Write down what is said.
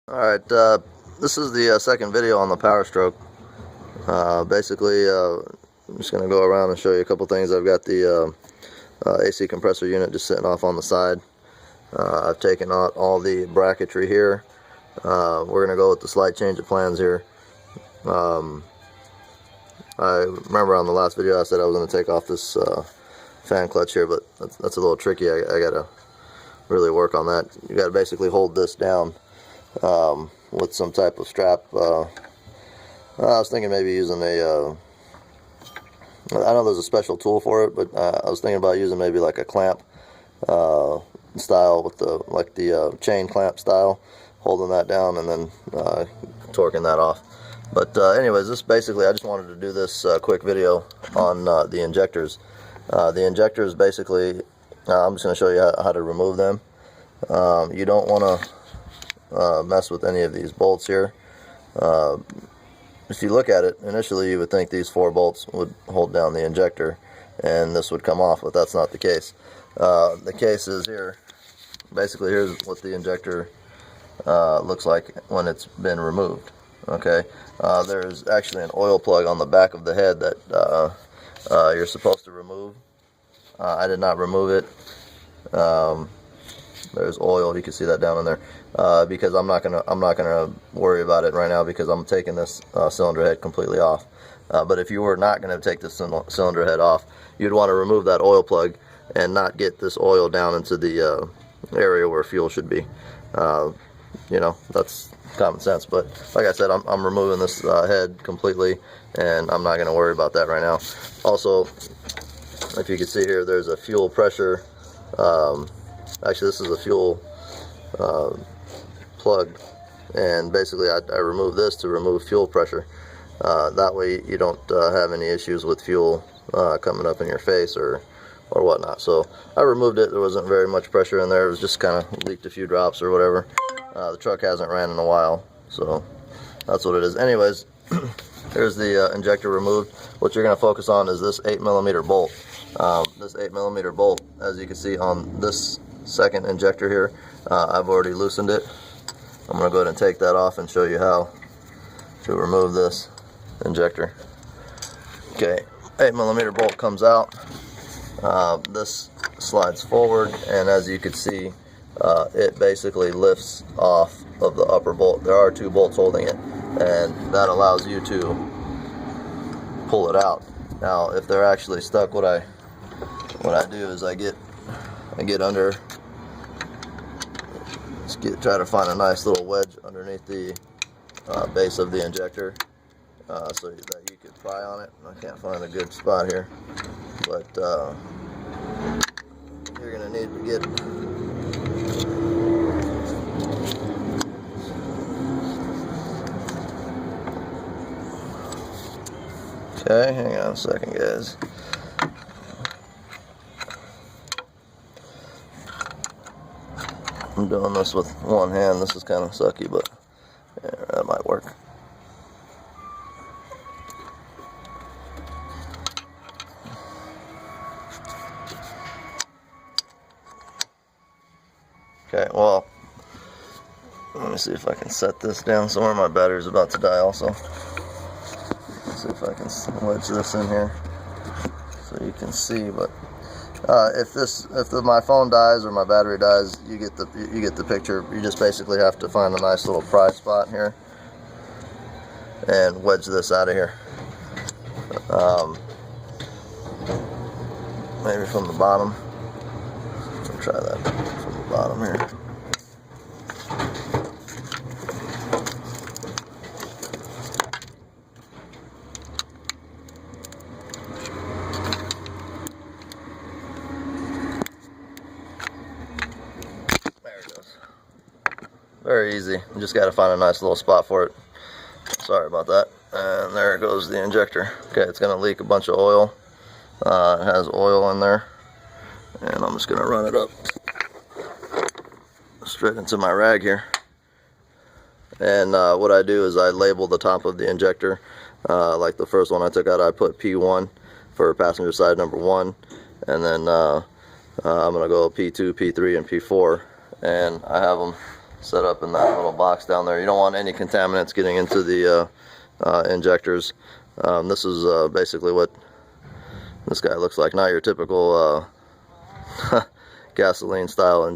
Alright, this is the second video on the powerstroke. Basically, I'm just going to go around and show you a couple things. I've got the AC compressor unit just sitting off on the side. I've taken out all the bracketry here. We're going to go with the slight change of plans here. I remember on the last video I said I was going to take off this fan clutch here, but that's a little tricky. I got to really work on that. You got to basically hold this down with some type of strap. I was thinking maybe using a I know there's a special tool for it, but I was thinking about using maybe like a clamp style with the chain clamp style, holding that down and then torquing that off. But anyways, this basically, I just wanted to do this quick video on the injectors. The injectors basically, I'm just going to show you how to remove them. You don't want to mess with any of these bolts here. If you look at it, initially you would think these 4 bolts would hold down the injector and this would come off, but that's not the case. The case is here. Basically, here's what the injector looks like when it's been removed. Okay, there's actually an oil plug on the back of the head that you're supposed to remove. I did not remove it. There's oil, you can see that down in there, because I'm not gonna worry about it right now because I'm taking this cylinder head completely off. But if you were not going to take this cylinder head off, you'd want to remove that oil plug and not get this oil down into the area where fuel should be. You know, that's common sense. But like I said, I'm removing this head completely, and I'm not going to worry about that right now. Also, if you can see here, there's a fuel pressure. Actually, this is a fuel plug, and basically I removed this to remove fuel pressure. That way you don't have any issues with fuel coming up in your face or whatnot. So I removed it. There wasn't very much pressure in there. It was just kind of leaked a few drops or whatever. The truck hasn't ran in a while, so that's what it is. Anyways, here's the injector removed. What you're going to focus on is this 8mm bolt. This 8mm bolt, as you can see on this second injector here, I've already loosened it. I'm going to go ahead and take that off and show you how to remove this injector. Okay, 8mm bolt comes out. This slides forward, and as you can see, it basically lifts off of the upper bolt. There are 2 bolts holding it, and that allows you to pull it out. Now, if they're actually stuck, what I do is I get under, try to find a nice little wedge underneath the base of the injector, so that you could pry on it. I can't find a good spot here, but you're gonna need to get okay, hang on a second, guys. I'm doing this with one hand. This is kind of sucky, but yeah, that might work. Okay, well, let me see if I can set this down somewhere. My battery's about to die also. Let's see if I can wedge this in here so you can see. But if my phone dies or my battery dies, you get the picture. You just basically have to find a nice little pry spot here and wedge this out of here. Maybe from the bottom. I'll try that from the bottom here. Very easy. You just got to find a nice little spot for it. Sorry about that. And there goes the injector. Okay, it's going to leak a bunch of oil. It has oil in there. And I'm just going to run it up straight into my rag here. And what I do is I label the top of the injector. Like the first one I took out, I put P1 for passenger side number 1. And then I'm going to go P2, P3, and P4. And I have them set up in that little box down there. You don't want any contaminants getting into the injectors. This is basically what this guy looks like. Not your typical gasoline style